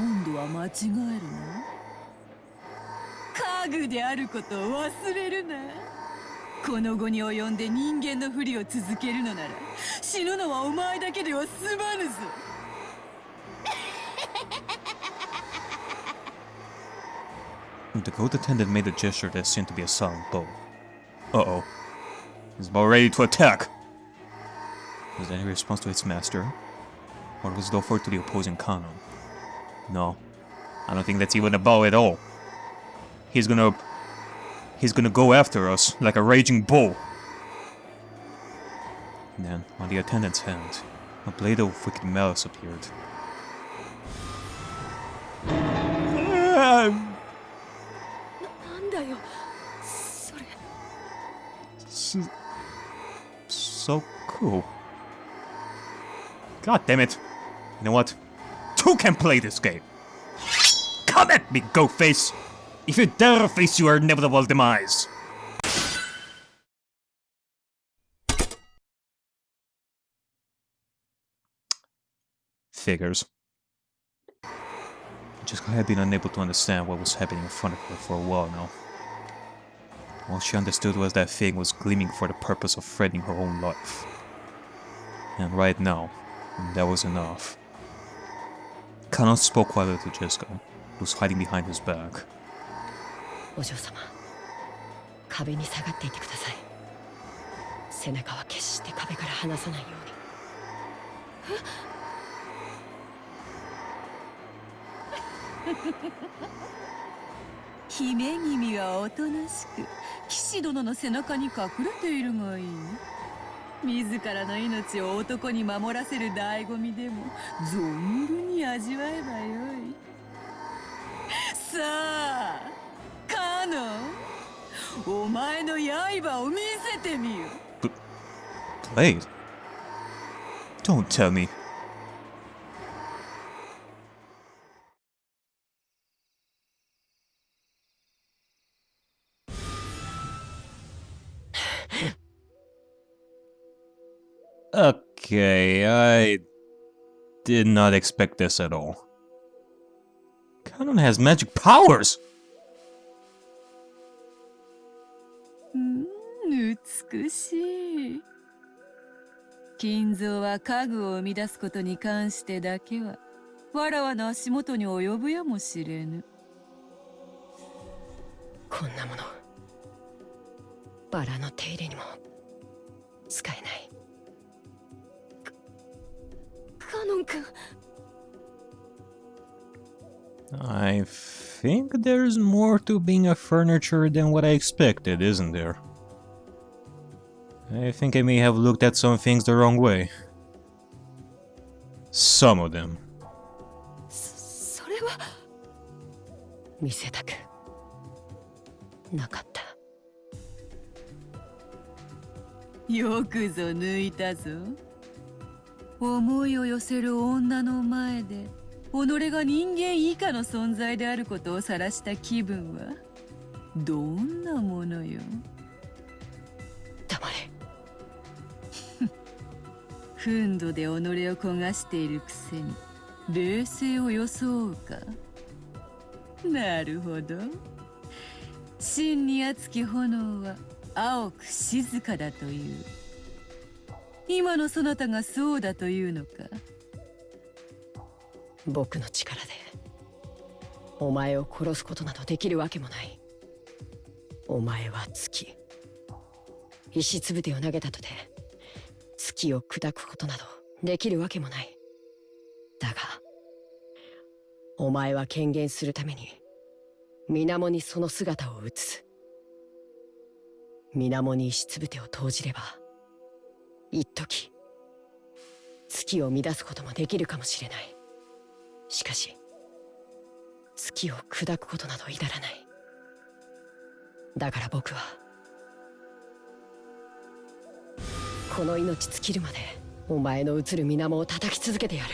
今度は間違えるの？家具であることを忘れるな。この後に及んで人間のふりを続けるのなら死ぬのはお前だけでは済まぬぞ。The goat attendant made a gesture that seemed to be a silent bow. Uh-oh. He's about ready to attack! Was that any response to its master? Or was it offered to the opposing Kanon? No. I don't think that's even a bow at all. He's gonna go after us like a raging bull. And then, on the attendant's hand, a blade of wicked malice appeared. So cool. God damn it. You know what? Two can play this game. Come at me, goat face! If you dare face your inevitable demise! Figures. Jessica had been unable to understand what was happening in front of her for a while now. All she understood was that thing was gleaming for the purpose of threatening her own life. And right now, that was enough. Kanon spoke quietly to Jessica, who was hiding behind his back. お嬢様、壁に下がっていてください。背中は決して壁から離さないように。姫君はおとなしく騎士殿の背中に隠れているがいい。自らの命を男に守らせる醍醐味でも存分に味わえばよい。さあ、カノン、お前の刃を見せてみよ。Blade? Don't tell me. Okay, I did not expect this at all. Kanon has magic powers! 美しい。金蔵は家具を生み出すことに関してだけはわらわの足元に及ぶやもしれぬ。こんなものバラの手入れにも使えない。カノン君。I think there's more to being a furniture than what I expected, isn't there? I think I may have looked at some things the wrong way. Some of them. それは見せたくなかった。よくぞ抜いたぞ。思いを寄せる女の前で己が人間以下の存在であることを晒した気分はどんなものよ。黙れ。憤怒で己を焦がしているくせに冷静を装うか。なるほど。真に熱き炎は青く静かだという。今のそなたがそうだというのか。僕の力でお前を殺すことなどできるわけもない。お前は月、石つぶてを投げたとて月を砕くことなどできるわけもない。だがお前は権限するために水面にその姿を映す。水面に石つぶてを投じれば一時月を乱すこともできるかもしれない。しかし月を砕くことなど至らない。だから僕はこの命尽きるまでお前の映る水面を叩き続けてやる。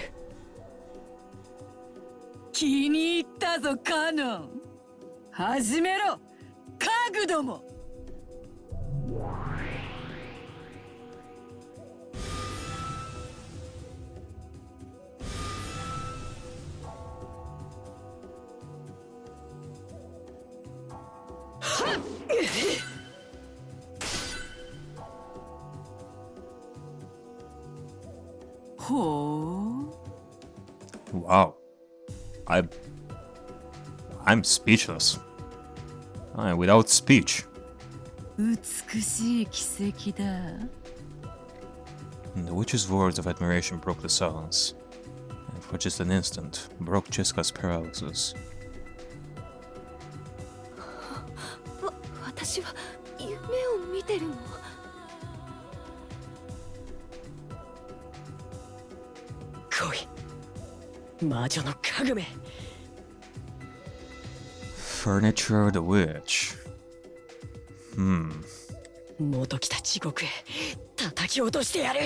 気に入ったぞカノン。始めろカグども。ほ Wow. I'm speechless. I'm without speech. う美しい奇跡だ And the witch's words of admiration broke the silence, and for just an instant, broke Chiska's paralysis. 私は夢を見てるの？来い、魔女の家具め。 Furniture the witch. 元来た地獄へ叩き落としてやる。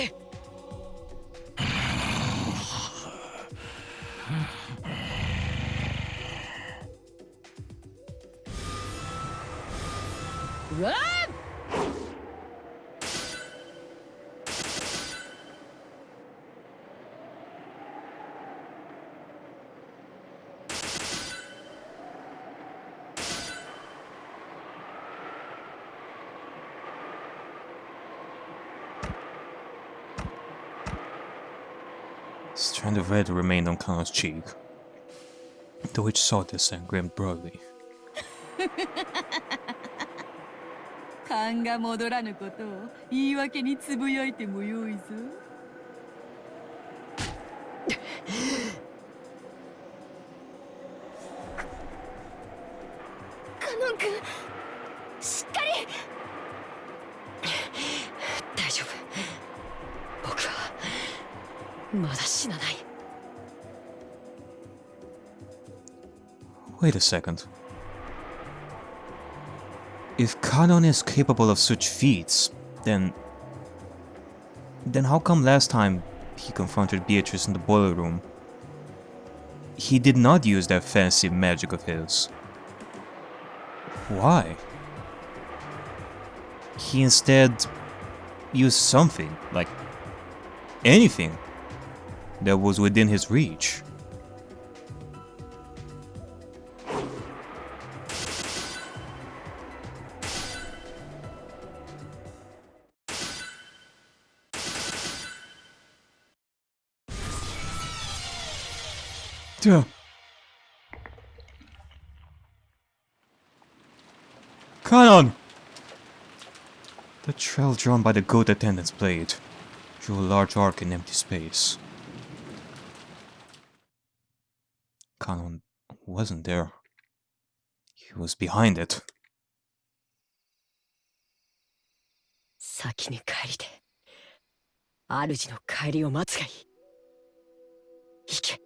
うわあStrand of red remained on Kanon's cheek. The witch saw this and grinned broadly. 勘が戻らぬことを言い訳につぶやいてもよいぞカノン君、しっかり。大丈夫、僕はまだ死なない。 Wait a second. If Kanon is capable of such feats, then how come last time he confronted Beatrice in the boiler room, he did not use that fancy magic of his? Why? He instead used something, like anything, that was within his reach. Duh. Kanon! The trail drawn by the goat attendant's blade drew a large arc in empty space. Kanon wasn't there. He was behind it. 先に帰りて、主の帰りを待つがいい。行け。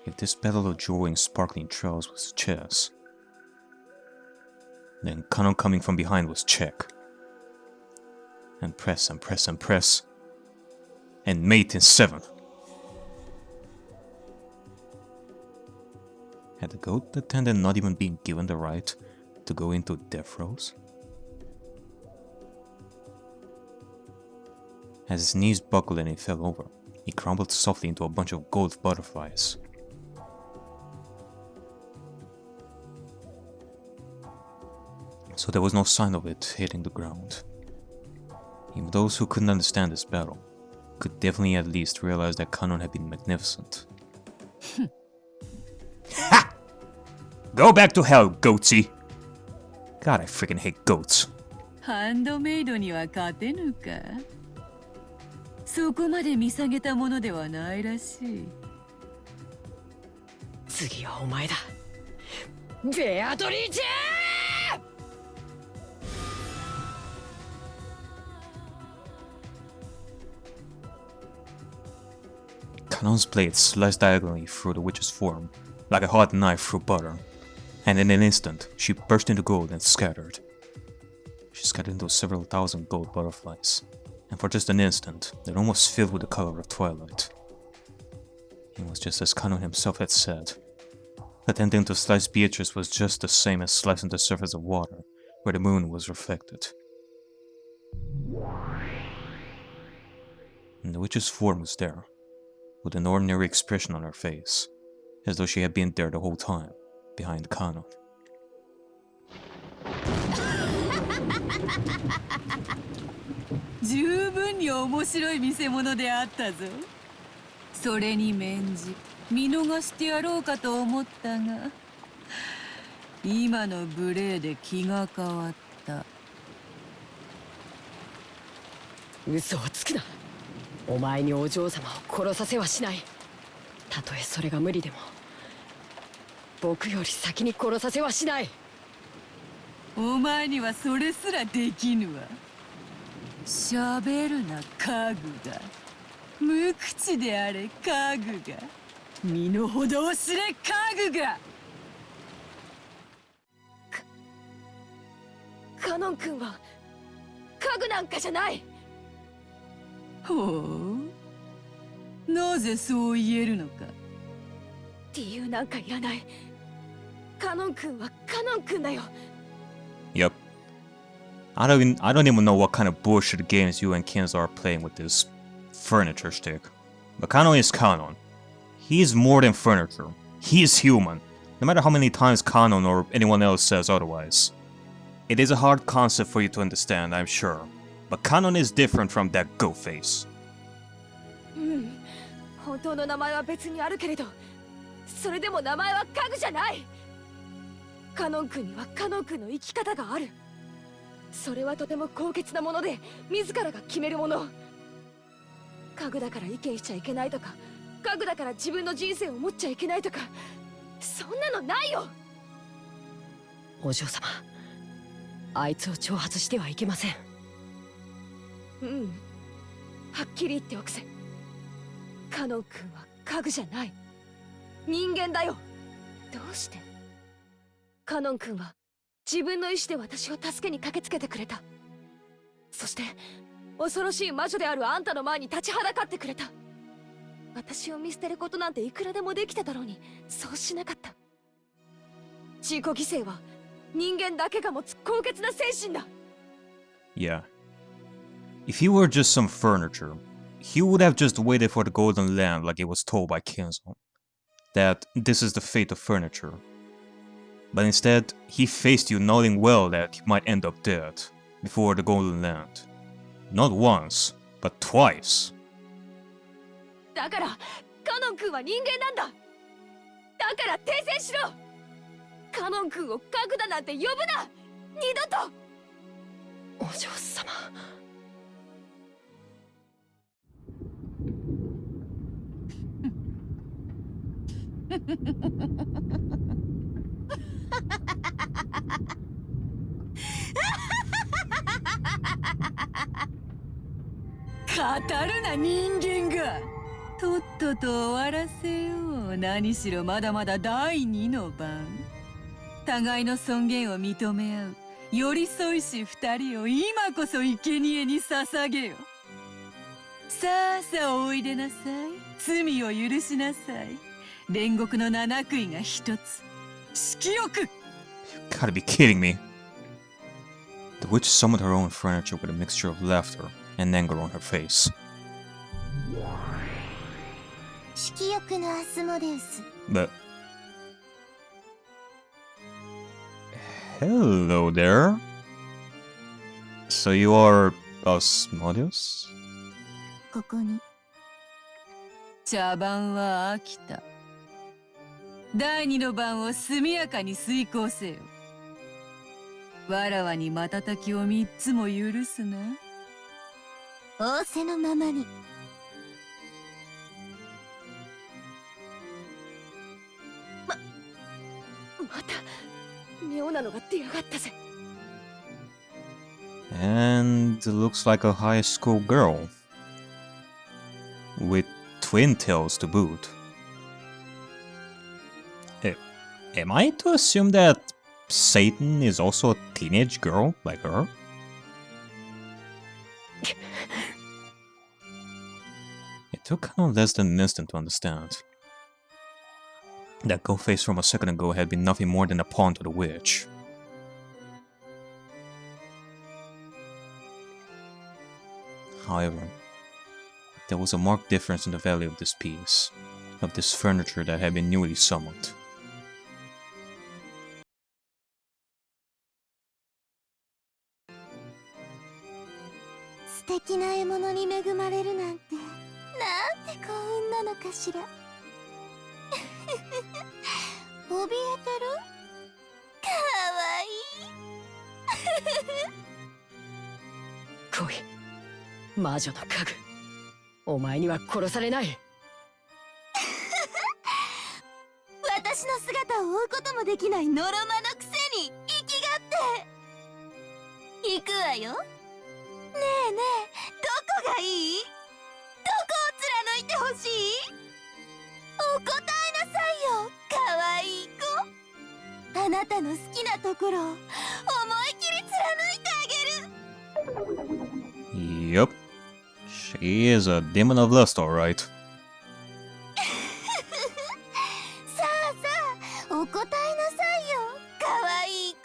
If this battle of drawing sparkling trails was chess, then Kanon coming from behind was check. And press and press and press. And mate in 7. Had the goat attendant not even been given the right to go into death throes? As his knees buckled and he fell over, he crumbled softly into a bunch of gold butterflies. So there was no sign of it hitting the ground. Even those who couldn't understand this battle could definitely at least realize that Kanon had been magnificent. Ha! Go back to hell, goatsy! God, I freaking hate goats. ハンドメイドには勝てぬかそこまで見下げたものではないらしい次はお前だ、ベアトリーチェー! Kanon's blade sliced diagonally through the witch's form, like a hot knife through butter, and in an instant, she burst into gold and scattered. She scattered into several thousand gold butterflies, and for just an instant, they almost filled with the color of twilight. It was just as Kanon himself had said. Attempting to slice Beatrice was just the same as slicing the surface of water, where the moon was reflected. And the witch's form was there, with an ordinary expression on her face, as though she had been there the whole time, behind Kanon. 十分に面白い見せ物であったぞ。それに免じ見逃してやろうかと思ったが、今の無礼で気が変わった。嘘をつくな。お前にお嬢様を殺させはしない。たとえそれが無理でも僕より先に殺させはしない。お前にはそれすらできぬわ。喋るな家具が。無口であれ家具が。身の程を知れ家具が。カノン君は家具なんかじゃない。ほう。なぜそう言えるのか。理由なんかいらない。カノン君はカノン君だよ。Yep. I don't even know what kind of bullshit games you and Kinzo are playing with this furniture stick. But Kanon is Kanon. He is more than furniture. He is human. No matter how many times Kanon or anyone else says otherwise. It is a hard concept for you to understand, I'm sure. But Kanon is different from that go face. 本当の名前は別にあるけれど、それでも名前は家具じゃない。カノン君にはカノン君の生き方がある。それはとても高潔なもので、自らが決めるもの。家具だから意見しちゃいけないとか、家具だから自分の人生を持っちゃいけないとか、そんなのないよ。お嬢様、あいつを挑発してはいけません。はっきり言っておくぜ。カノン君は家具じゃない。人間だよ。どうして？カノン君は自分の意志で私を助けに駆けつけてくれた。そして恐ろしい魔女であるあんたの前に立ちはだかってくれた。私を見捨てることなんていくらでもできただろうに、そうしなかった。自己犠牲は人間だけが持つ高潔な精神だ。 Yeah. If he were just some furniture, he would have just waited for the Golden Land like it was told by Kinzo. That this is the fate of furniture. But instead, he faced you knowing well that he might end up dead before the Golden Land. Not once, but twice. だからカノン君は人間なんだ。だから訂正しろ。カノン君を家具だなんて呼ぶな。二度と。お嬢様。語るな人間が。とっとと終わらせよう。何しろまだまだ第二の番。互いの尊厳を認め合う寄り添いし二人を今こそ生贄に捧げよ。さあさあおいでなさい。罪を許しなさい。煉獄の七杭が一つ。色欲。 You gotta be kidding me. The witch summoned her own furniture with a mixture of laughter and anger on her face. 色欲のアスモデウス。 But... Hello there. So you are Asmodeus? ここに。茶番は飽きた。第二の番を速やかに遂行せよ。わらわに瞬きを三つも許すな。仰せのままに。また妙なのが出やがったぜ。 And looks like a high school girl. With twin tails to boot. Am I to assume that Satan is also a teenage girl like her? It took Kanon less than an instant to understand. That go face from a second ago had been nothing more than a pawn to the witch. However, there was a marked difference in the value of this piece, of this furniture that had been newly summoned. 素敵な獲物に恵まれるなんて、なんて幸運なのかしら。怯えてる？かわいい。来い、魔女の家具。お前には殺されない。私の姿を追うこともできないノロマのくせに生きがって。行くわよ。ねえねえ、どこがいい？どこを貫いてほしい？お答えなさいよ、かわいい子。あなたの好きなところを思い切り貫いてあげる。 Yup. She is a demon of lust, alright. さあさあ、お答えなさいよ、かわいい子。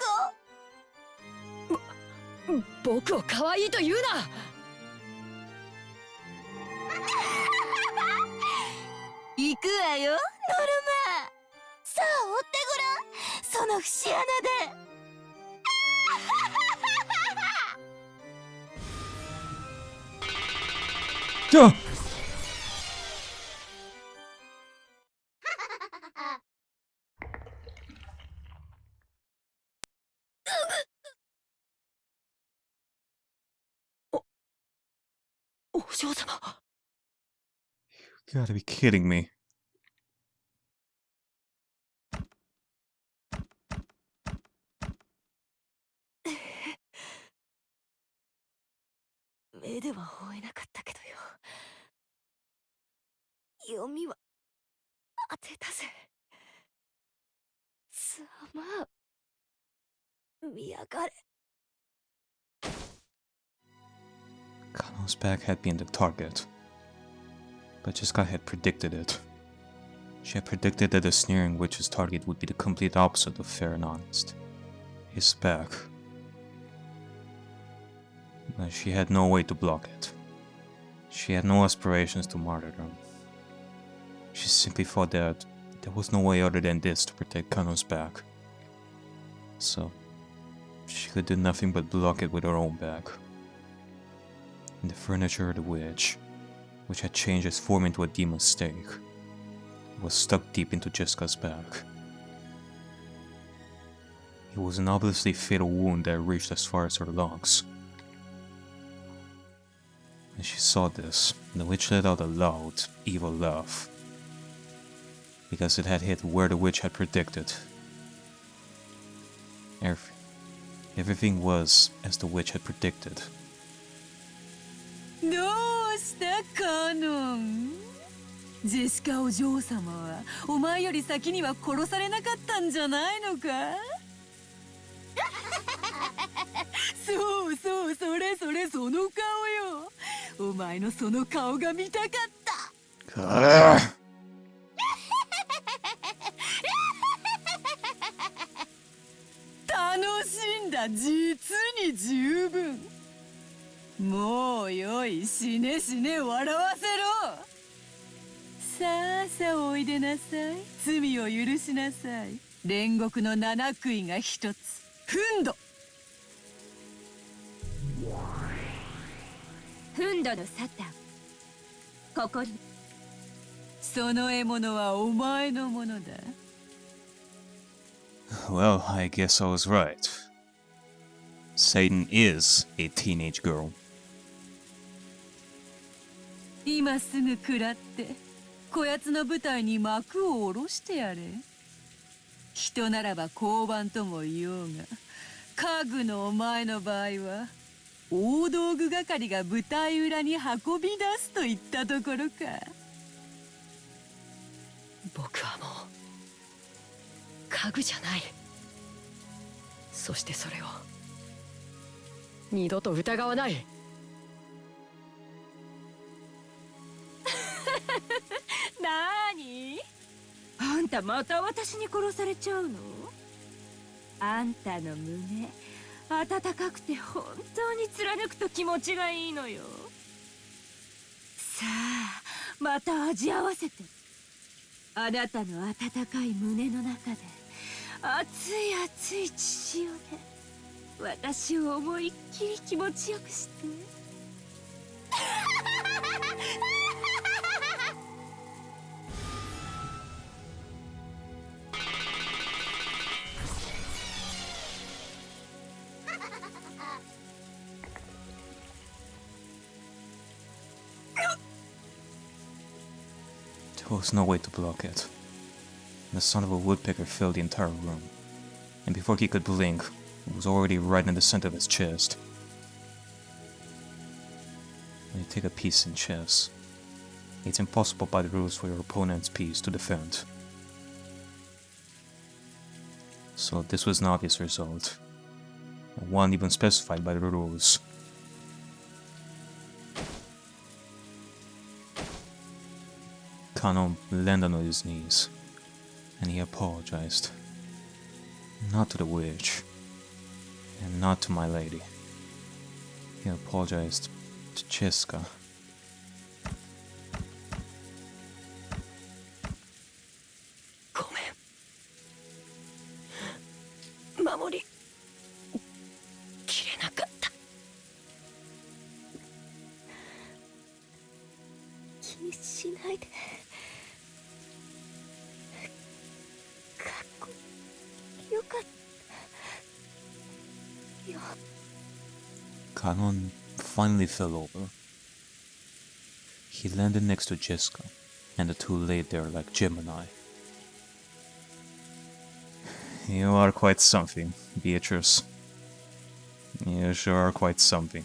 僕を可愛いと言うな。行くわよ、ノルマ。さあ追ってごらん、その節穴で。Duh! お嬢様。 You gotta be kidding me. 目では追えなかったけどよ。読みは当てたぜ。ざまあ、見やがれ。Kanon's back had been the target, but Jessica had predicted it. She had predicted that the sneering witch's target would be the complete opposite of fair and honest. His back. But she had no way to block it. She had no aspirations to martyrdom. She simply thought that there was no way other than this to protect Kanon's back. So, she could do nothing but block it with her own back. And the furniture of the witch, which had changed its form into a demon's stake, was stuck deep into Jessica's back. It was an obviously fatal wound that reached as far as her lungs. When she saw this, the witch let out a loud, evil laugh, because it had hit where the witch had predicted. Everything was as the witch had predicted. どうしたカノン？ジェシカお嬢様はお前より先には殺されなかったんじゃないのか？そうそう、それそれ、その顔よ。お前のその顔が見たかった。楽しんだ、実に十分。もうよい、死ね死ね、笑わせろ。さあさあ、おいでなさい。罪を許しなさい。煉獄の七杭が一つ。フンド。フンドのサタン、ここに。その獲物はお前のものだ。Well, I guess I was right. Satan is a teenage girl. 今すぐ食らってこやつの舞台に幕を下ろしてやれ。人ならば交番とも言おうが、家具のお前の場合は大道具係が舞台裏に運び出すといったところか。僕はもう家具じゃない。そしてそれを二度と疑わない。なーに？あんたまた私に殺されちゃうの？あんたの胸温かくて本当に貫くと気持ちがいいのよ。さあまた味合わせて。あなたの温かい胸の中で熱い熱い血潮で私を思いっきり気持ちよくして。There was no way to block it. The sound of a woodpecker filled the entire room, and before he could blink, it was already right in the center of his chest. When you take a piece in chess, it's impossible by the rules for your opponent's piece to defend. So this was an obvious result, and one even specified by the rules. Kanon landed on his knees, and he apologized. Not to the witch, and not to my lady. He apologized to Cheska. Kanon finally fell over. He landed next to Jessica, and the two lay there like Gemini. You are quite something, Beatrice. You sure are quite something.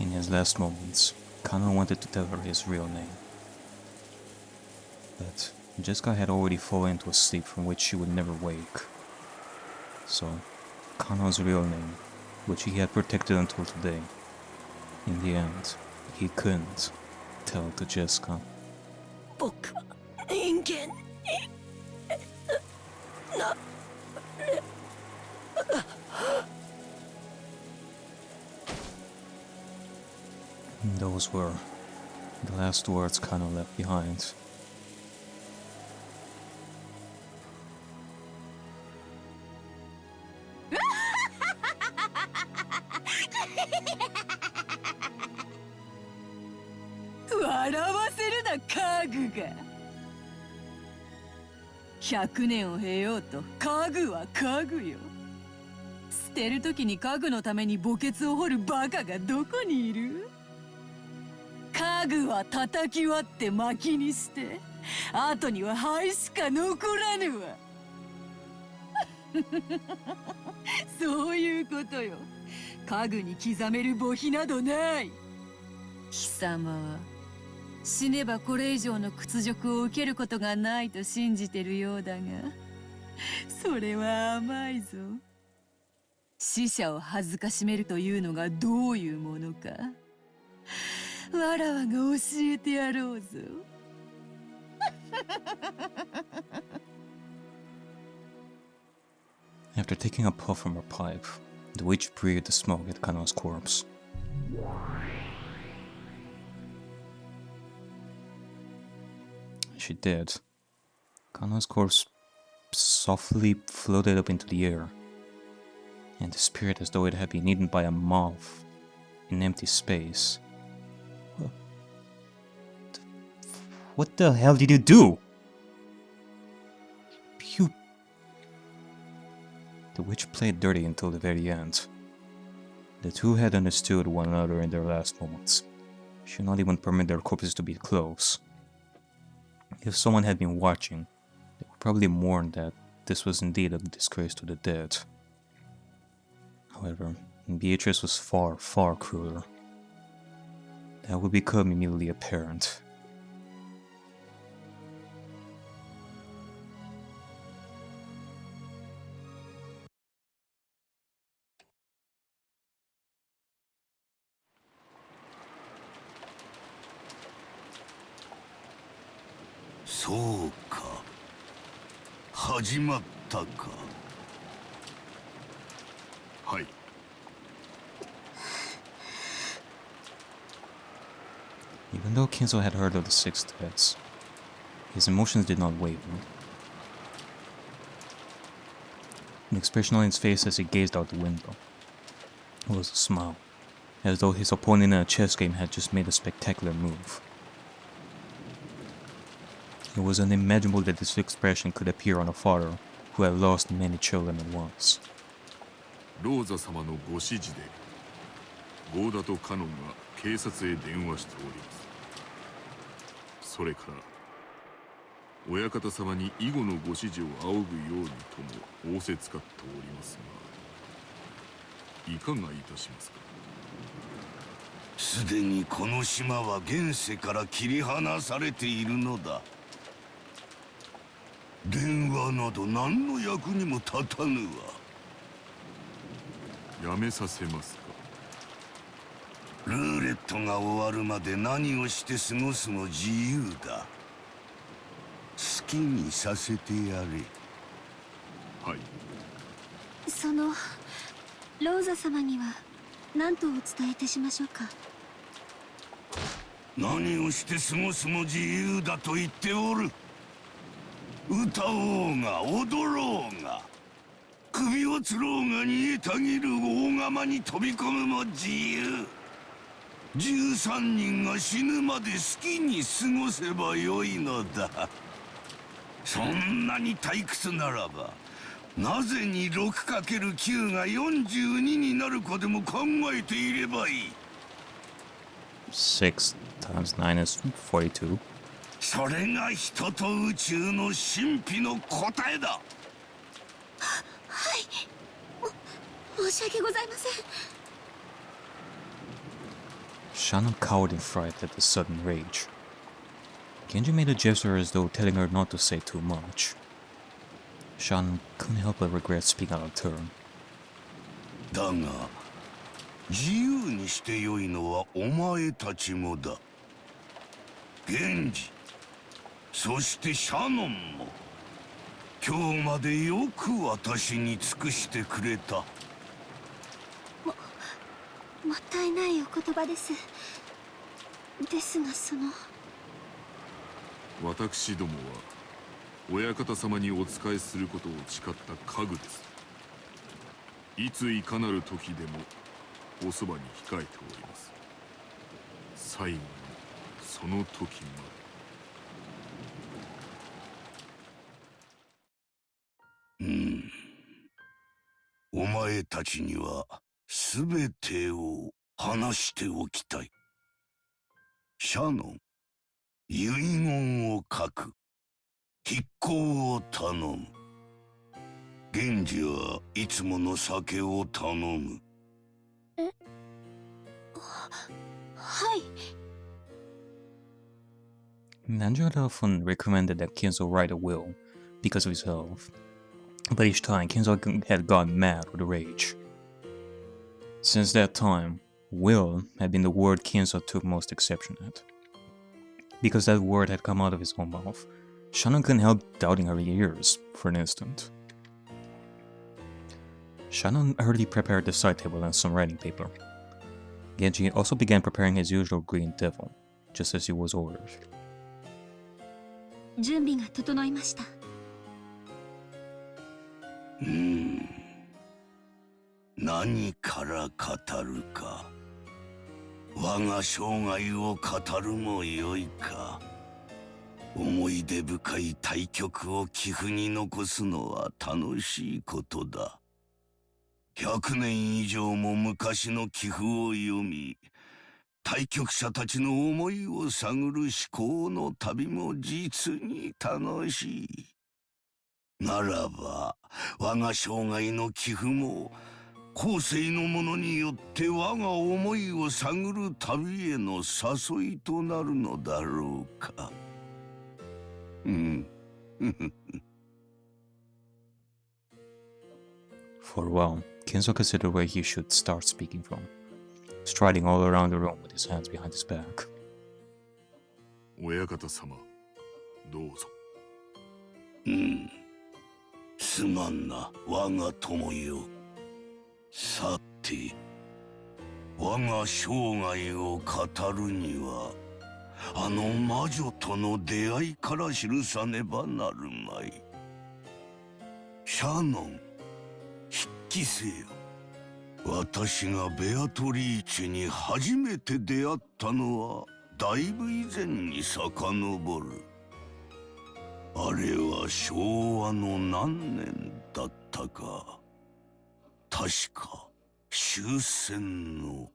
In his last moments, Kanon wanted to tell her his real name. But Jessica had already fallen into a sleep from which she would never wake. So, Kanon's real name, which he had protected until today, in the end, he couldn't tell to Jessica. Those were the last words Kanon left behind. Kagu 100年を経ようと家具は家具よ。捨てる時に家具のために墓穴を掘るバカがどこにいる？家具は叩き割って薪にして、後には灰しか残らぬわ。そういうことよ。家具に刻める墓碑などない。貴様は死ねばこれ以上の屈辱を受けることがないと信じてるようだが、それは甘いぞ。死者を恥ずかしめるというのがどういうものか、わらわが教えてやろうぞ。After taking a puff from her pipe, the witch breathed the smoke at Kanon's corpse. She did. Kanon's corpse softly floated up into the air, and disappeared as though it had been eaten by a moth in empty space. What the hell did you do? You... The witch played dirty until the very end. The two had understood one another in their last moments. She should not even permit their corpses to be close. If someone had been watching, they would probably mourn that this was indeed a disgrace to the dead. However, Beatrice was far, far crueler. That would become immediately apparent. そうか。始まったか。はい。Even though Kinzo had heard of the 6 deaths, his emotions did not waver. The expression on his face as he gazed out the window was a smile, as though his opponent in a chess game had just made a spectacular move. It was unimaginable that this expression could appear on a father who had lost many children at once. ローザ様のご指示でゴーダとカノンが警察へ電話しております。それから親方様に以後のご指示を仰ぐようにとも仰せつかっておりますが、いかがいたしますか。すでにこの島は現世から切り離されているのだ。電話など何の役にも立たぬわ。やめさせますか。ルーレットが終わるまで何をして過ごすも自由だ。好きにさせてやれ。はい。そのローザ様には何とお伝えいたしましょうか。何をして過ごすも自由だと言っておる。歌おうが踊ろうが、首をつろうが煮えたぎる大釜に飛び込むも自由。13人が死ぬまで好きに過ごせばよいのだ。そんなに退屈ならば、なぜに 6×9 が42になるかでも考えていればいい。6 times 9 is 42. それが人と宇宙の神秘の答えだ。はい、申し訳ございません。Shannon cowered in fright at the sudden rage. Genji made a gesture as though telling her not to say too much. Shannon couldn't help but regret speaking out of turn. だが、自由にしてよいのはお前たちもだ。源氏、そしてシャノンも、今日までよく私に尽くしてくれた。もったいないお言葉です。ですが私どもは親方様にお仕えすることを誓った家具です。いついかなる時でもおそばに控えております。最後のその時まで。お前たちには全てを話しておきたい。シャノン、遺言を書く。筆行を頼む。源氏はいつもの酒を頼む。はい。Nanjo had often recommended that Kinzo write a will because of his health, but each time Kinzo had gone mad with rage. Since that time, will had been the word Kinzo took most exception at. Because that word had come out of his own mouth, Shannon couldn't help doubting her ears for an instant. Shannon hurriedly prepared the side table and some writing paper. Genji also began preparing his usual green devil, just as he was ordered. 準備が整いました。何から語るか。我が生涯を語るもよいか。思い出深い対局を棋譜に残すのは楽しいことだ。100年以上も昔の棋譜を読み、対局者たちの思いを探る思考の旅も実に楽しい。ならば、我が生涯の棋譜も、後世の者によって我が思いを探る旅への誘いとなるのだろうか。For a while, Kinzo considered where he should start speaking from, striding all around the room with his hands behind his back. 親方様、どうぞ。すまんな、我が友よ。さて、我が生涯を語るには、あの魔女との出会いから記さねばなるまい。シャノン、筆記せよ。私がベアトリーチェに初めて出会ったのはだいぶ以前に遡る。あれは昭和の何年だったか。確か終戦の。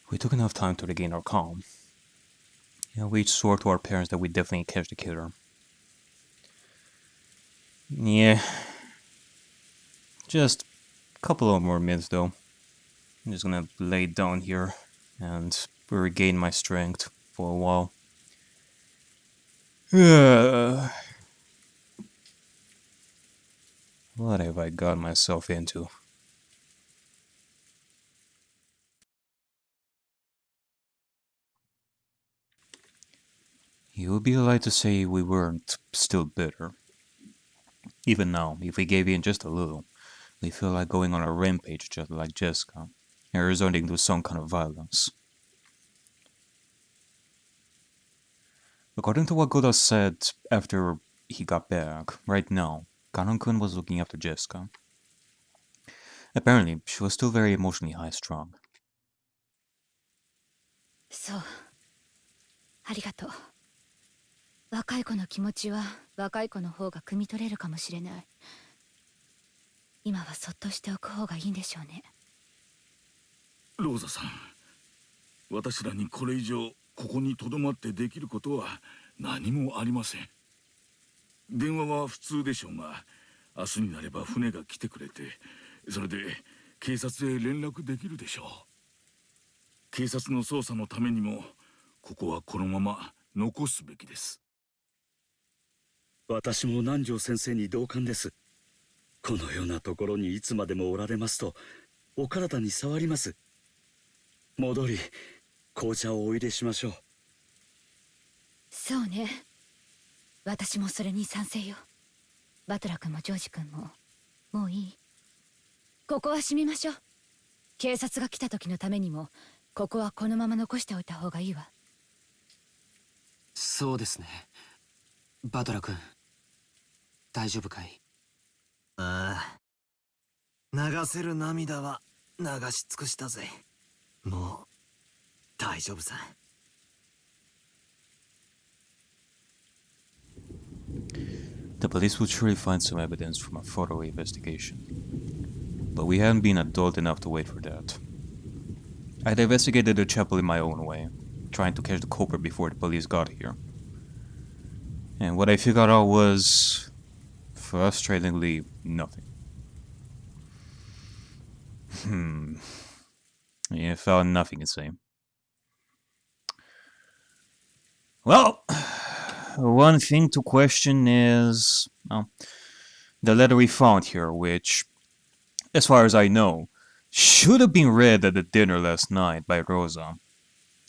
We took enough time to regain our calm. We each swore to our parents that we'd definitely catch the killer. Yeah. Just a couple of more minutes though. I'm just gonna lay down here and regain my strength for a while. What have I got myself into? You would be lied to say we weren't still bitter. Even now, if we gave in just a little, we feel like going on a rampage just like Jessica, and resorting to some kind of violence. According to what Goda said after he got back, right now, Kanon-kun was looking after Jessica. Apparently, she was still very emotionally high-strung. そう。ありがとう。若い子の気持ちは若い子の方が汲み取れるかもしれない。今はそっとしておく方がいいんでしょうね。ローザさん、私らにこれ以上ここに留まってできることは何もありません。電話は普通でしょうが、明日になれば船が来てくれて、それで警察へ連絡できるでしょう。警察の捜査のためにもここはこのまま残すべきです。私も南條先生に同感です。このようなところにいつまでもおられますとお体に障ります。戻り紅茶をお入れしましょう。そうね。私もそれに賛成よ。バトラ君もジョージ君ももういい。ここは閉めましょう。警察が来た時のためにもここはこのまま残しておいた方がいいわ。そうですね。バトラ君、大丈夫かい？ああ、流せる涙は流し尽くしたぜ。もう大丈夫さ。The police would surely find some evidence from a photo investigation, but we hadn't been adult enough to wait for that. I'd investigated the chapel in my own way, trying to catch the culprit before the police got here. And what I figured out was frustratingly nothing. Yeah, found nothing to say. Well, one thing to question is the letter we found here, which, as far as I know, should have been read at the dinner last night by Rosa,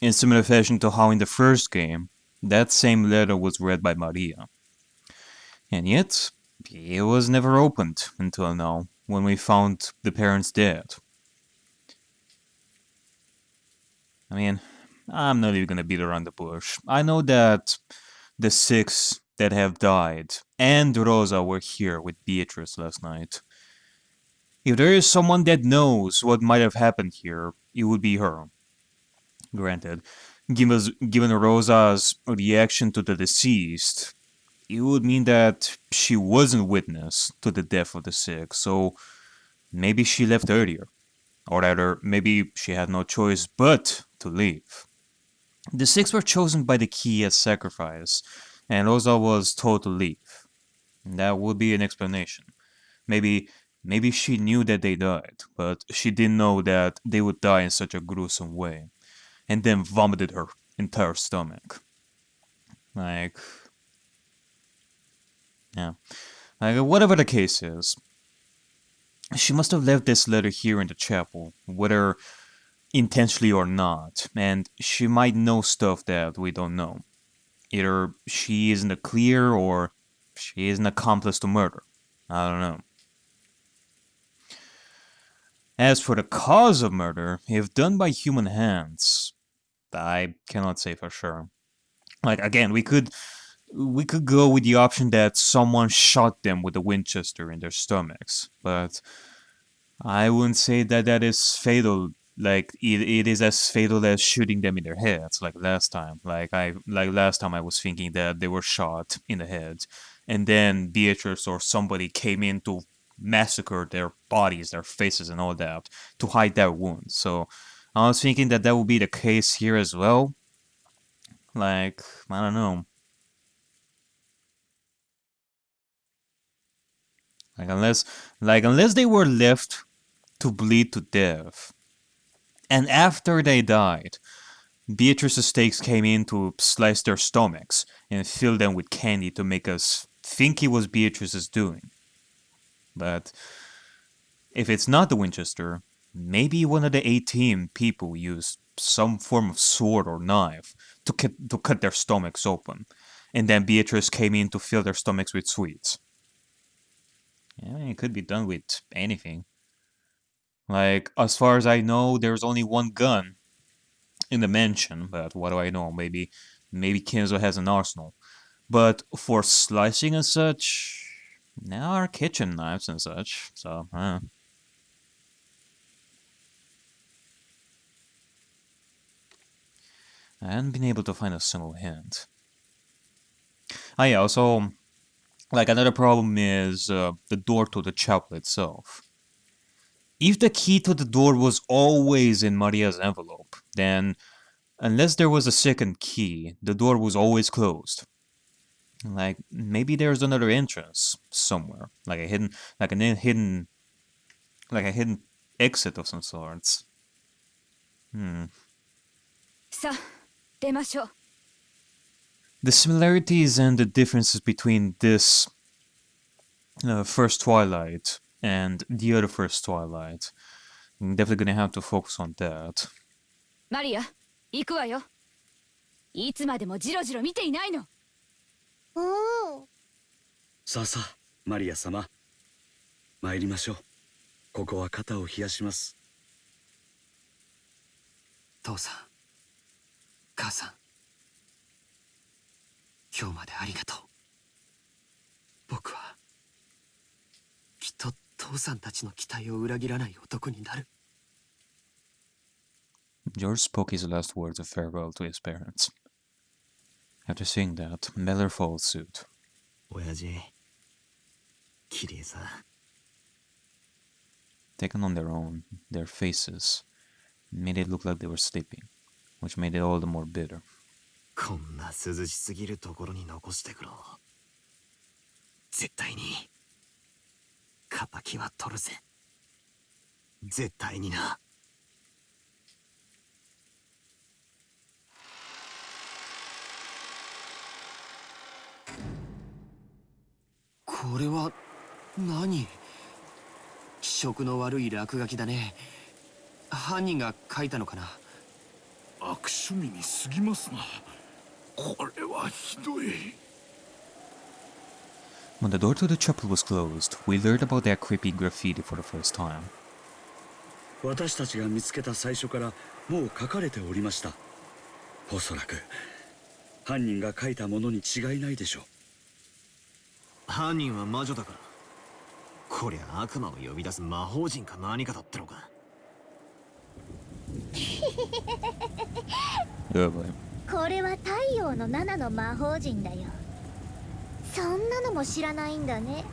in similar fashion to how in the first game, that same letter was read by Maria. And yet, it was never opened until now, when we found the parents dead. I mean, I'm not even gonna beat around the bush. I know that the 6 that have died and Rosa were here with Beatrice last night. If there is someone that knows what might have happened here, it would be her. Granted, given Rosa's reaction to the deceased, it would mean that she wasn't witness to the death of the 6, so maybe she left earlier. Or rather, maybe she had no choice but to leave. The 6 were chosen by the key as sacrifice, and Rosa was told to leave. That would be an explanation. Maybe she knew that they died, but she didn't know that they would die in such a gruesome way, and then vomited her entire stomach. Like, yeah. Like, whatever the case is, she must have left this letter here in the chapel, whether intentionally or not, and she might know stuff that we don't know. Either she is in the clear or she is an accomplice to murder. I don't know. As for the cause of murder, if done by human hands, I cannot say for sure. Like, again, we could go with the option that someone shot them with a Winchester in their stomachs, but I wouldn't say that that is fatal. Like, it is as fatal as shooting them in their heads, like last time. Like last time I was thinking that they were shot in the head, and then Beatrice or somebody came in to massacre their bodies, their faces, and all that to hide their wounds. So I was thinking that that would be the case here as well. Like, I don't know. Unless they were left to bleed to death, and after they died, Beatrice's stakes came in to slice their stomachs and fill them with candy to make us think it was Beatrice's doing. But if it's not the Winchester, maybe one of the 18 people used some form of sword or knife to cut their stomachs open, and then Beatrice came in to fill their stomachs with sweets. Yeah, I mean, it could be done with anything. Like, as far as I know, there's only one gun in the mansion, but what do I know? Maybe Kinzo has an arsenal. But for slicing and such, now our kitchen knives and such, so, I haven't been able to find a single hint. Ah yeah, also, like, another problem is the door to the chapel itself. If the key to the door was always in Maria's envelope, then unless there was a second key, the door was always closed. Like, maybe there's another entrance somewhere, like a hidden exit of some sorts. さあ出ましょう。 The similarities and the differences between this first Twilight and the other first Twilight, I'm definitely gonna have to focus on that. マリア、行くわよ。いつまでもジロジロ見ていないの。さあさあ、マリア様。参りましょう。ここは肩を冷やします。父さん、母さん、今日までありがとう。僕はきっと父さんたちの期待を裏切らない男になる。George spoke his last words of farewell to his parents. After saying that, Miller followed suit. 親父、綺麗さ。Taken on their own, their faces made it look like they were sleeping, which made it all the more bitter. こんな涼しすぎるところに残してくろ。絶対に敵は取るぜ。絶対にな。これは何？気色の悪い落書きだね。犯人が書いたのかな。悪趣味に過ぎますな。これはひどい。When the door to the chapel was closed, we learned about that creepy graffiti for the first time. 私たちが見つけた最初からもう書かれておりました。おそらく犯人が書いたものに違いないでしょう。犯人は魔女だから。こりゃ悪魔を呼び出す魔法陣か何かだったのか。これは太陽の7の魔法陣だよ。そんなのも知らないんだね。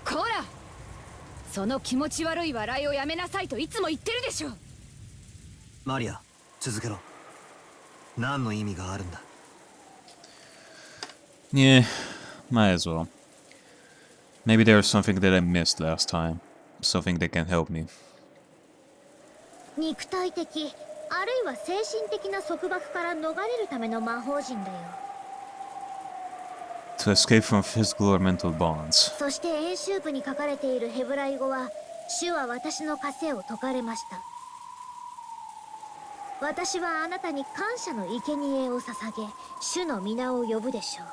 こら、その気持ち悪い笑いをやめなさいといつも言ってるでしょ。マリア、続けろ。何の意味があるんだ。Yeah, might as well. Maybe there's something that I missed last time. Something that can help me. 肉体的、あるいは精神的な束縛から逃れるための魔法陣だよ。To escape from physical or mental bonds. そして演習部に書かれているヘブライ語は、主は私の枷を解かれました。私はあなたに感謝の生贄を捧げ、主の皆を呼ぶでしょう。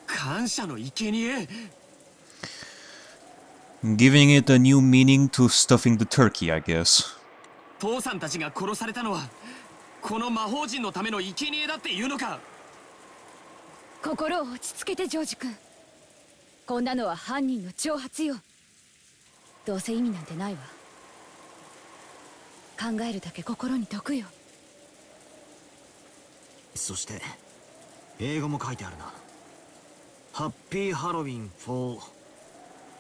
感謝の生贄。Giving it a new meaning to stuffing the turkey, I guess. 父さんたちが殺されたのはこの魔法陣のための生贄だっていうのか。心を落ち着けてジョージ君。こんなのは犯人の挑発よ。どうせ意味なんてないわ。考えるだけ心に毒よ。そして英語も書いてあるな。ハッピーハロウィン for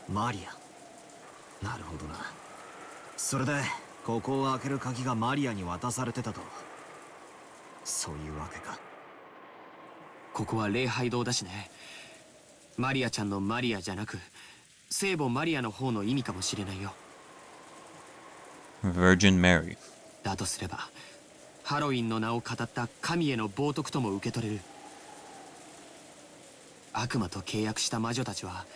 マリア。なるほどな。それでここを開ける鍵がマリアに渡されてたと。そういうわけか。ここは礼拝堂だしね。マリアちゃんのマリアじゃなく聖母マリアの方の意味かもしれないよ。Virgin Mary. だとすればハロウィンの名を語った神への冒涜とも受け取れる。悪魔と契約した魔女たちは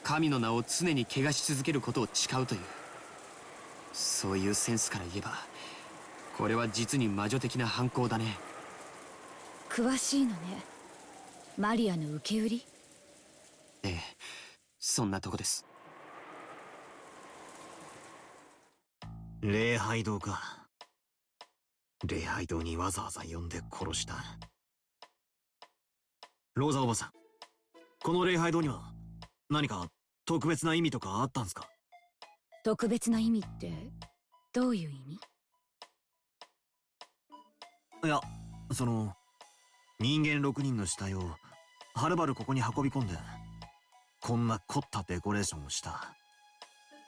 神の名を常に汚し続けることを誓うという、そういうセンスから言えばこれは実に魔女的な犯行だね。詳しいのね。マリアの受け売り。ええ、そんなとこです。礼拝堂か。礼拝堂にわざわざ呼んで殺した。ローザおばさん、この礼拝堂には何か特別な意味とかあったんすか？特別な意味ってどういう意味？いや、人間6人の死体をはるばるここに運び込んでこんな凝ったデコレーションをした。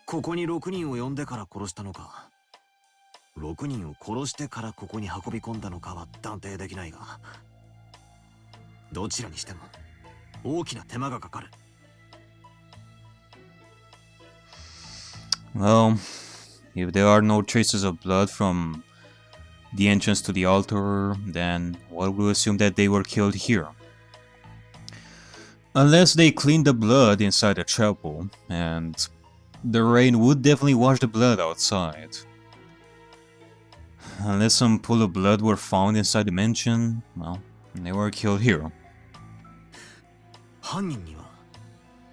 ここに6人を呼んでから殺したのか、6人を殺してからここに運び込んだのかは断定できないが、どちらにしても大きな手間がかかる。Well, if there are no traces of blood from the entrance to the altar, then one will assume that they were killed here. Unless they cleaned the blood inside the chapel, and the rain would definitely wash the blood outside. Unless some pool of blood were found inside the mansion, well, they were killed here. 犯人には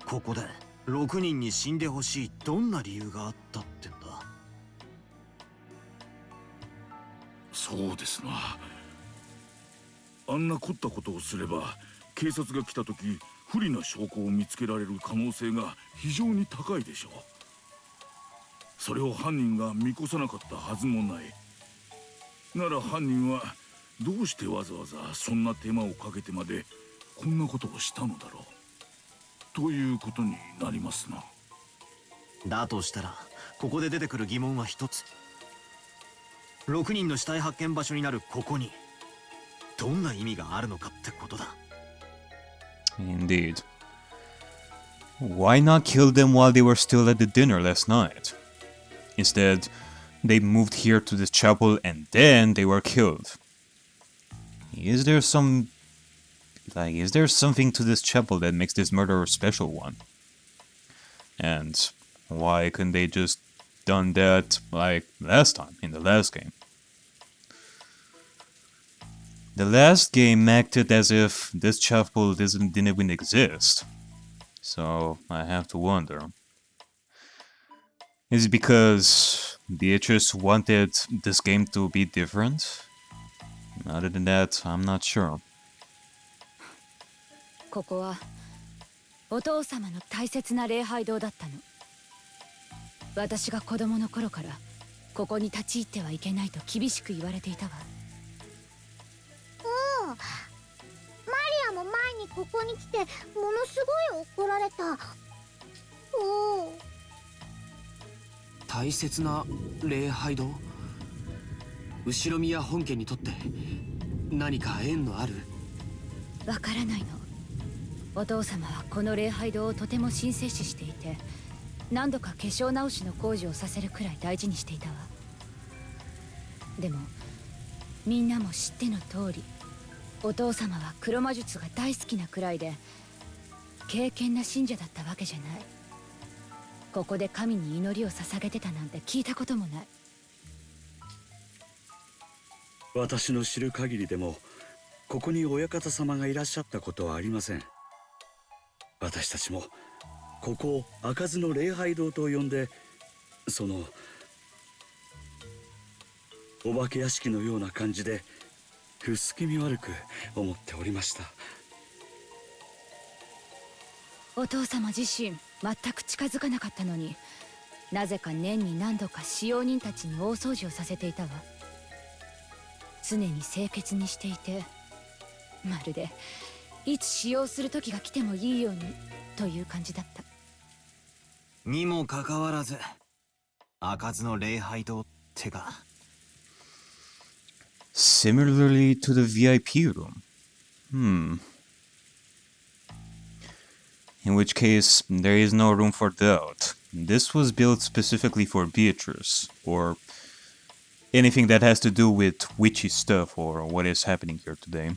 ここで6人に死んでほしいどんな理由があったってんだ。そうですな。あんな凝ったことをすれば警察が来た時不利な証拠を見つけられる可能性が非常に高いでしょう。それを犯人が見越さなかったはずもない。なら犯人はどうしてわざわざそんな手間をかけてまでこんなことをしたのだろうということになりますな。だとしたらここで出てくる疑問は一つ。6人の死体発見場所になるここにどんな意味があるのかってことだ。Indeed. Why not kill them while they were still at the dinner last night? Instead, they moved here to this chapel and then they were killed. Is there something to this chapel that makes this murder a special one? And why couldn't they just done that like last time in the last game? The last game acted as if this chapel didn't even exist. So I have to wonder. Is it because Beatrice wanted this game to be different? Other than that, I'm not sure. ここはお父様の大切な礼拝堂だったの。私が子供の頃からここに立ち入ってはいけないと厳しく言われていたわ。マリアも前にここに来てものすごい怒られた。大切な礼拝堂。後宮本家にとって何か縁のある？わからないの。お父様はこの礼拝堂をとても神聖視していて、何度か化粧直しの工事をさせるくらい大事にしていたわ。でもみんなも知っての通り、お父様は黒魔術が大好きなくらいで敬虔な信者だったわけじゃない。ここで神に祈りを捧げてたなんて聞いたこともない。私の知る限りでもここに親方様がいらっしゃったことはありません。私たちもここを開かずの礼拝堂と呼んで、そのお化け屋敷のような感じで薄気味悪く思っておりました。お父様自身全く近づかなかったのに、なぜか年に何度か使用人たちに大掃除をさせていたわ。常に清潔にしていて、まるでいつ使用する時が来てもいいようにという感じだった。にもかかわらず開かずの礼拝堂ってか。Similarly to the VIP room. In which case, there is no room for doubt. This was built specifically for Beatrice, or anything that has to do with witchy stuff or what is happening here today.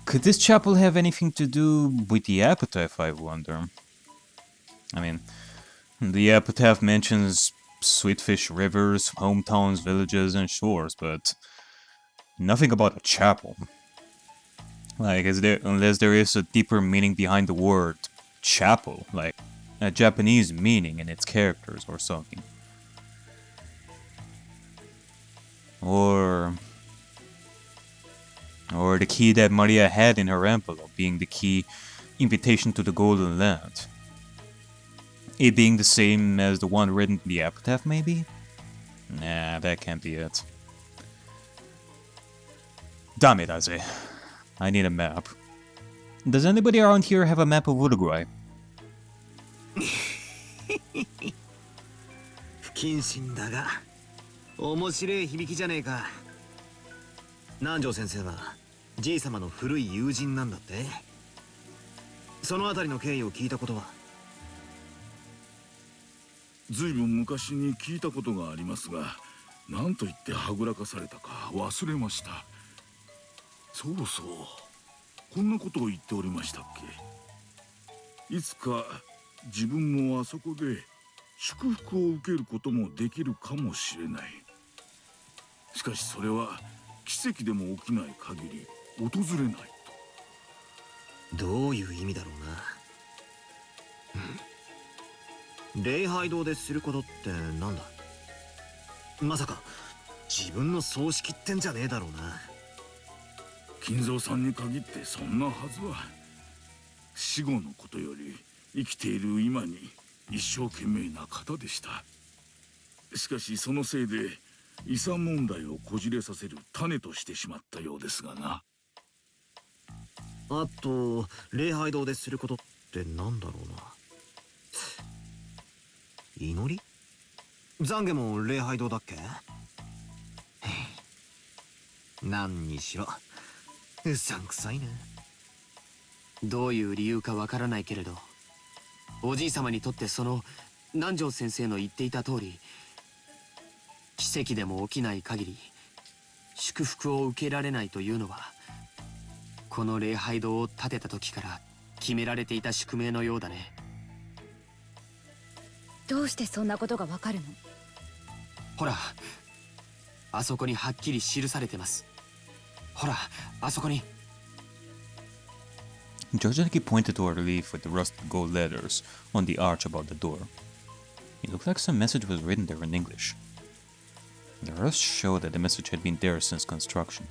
Could this chapel have anything to do with the epitaph, I wonder? I mean, the epitaph mentions sweetfish rivers, hometowns, villages, and shores, but nothing about a chapel. Like, unless there is a deeper meaning behind the word chapel, like a Japanese meaning in its characters or something. Or the key that Maria had in her envelope being the key invitation to the Golden Land. It being the same as the one written in the epitaph, maybe? Nah, that can't be it. Damn it, Aze. I need a map. Does anybody around here have a map of Uruguay? 不謹慎だが面白い響きじゃねえか。南條先生はじい様の古い友人なんだって。そのあたりの経緯を聞いたことは？ずいぶん昔に聞いたことがありますが、何と言ってはぐらかされたか忘れました。そうそう、こんなことを言っておりましたっけ。いつか自分もあそこで祝福を受けることもできるかもしれない。しかしそれは奇跡でも起きない限り訪れないと。どういう意味だろうな。礼拝堂ですることってなんだ。まさか自分の葬式ってんじゃねえだろうな。金蔵さんに限ってそんなはずは。死後のことより生きている今に一生懸命な方でした。しかしそのせいで遺産問題をこじれさせる種としてしまったようですがな。あと礼拝堂ですることってなんだろうな。祈り？懺悔も礼拝堂だっけ？何にしろうさんくさいな。どういう理由かわからないけれど、おじい様にとってその南條先生の言っていた通り、奇跡でも起きない限り祝福を受けられないというのは、この礼拝堂を建てた時から決められていた宿命のようだね。どうしてそんなことがわかるの？ほら、あそこにはっきり記されてます。ほら、あそこに。Jojaki pointed to a relief with the rusted gold letters on the arch above the door. It looked like some message was written there in English. The rust showed that the message had been there since construction.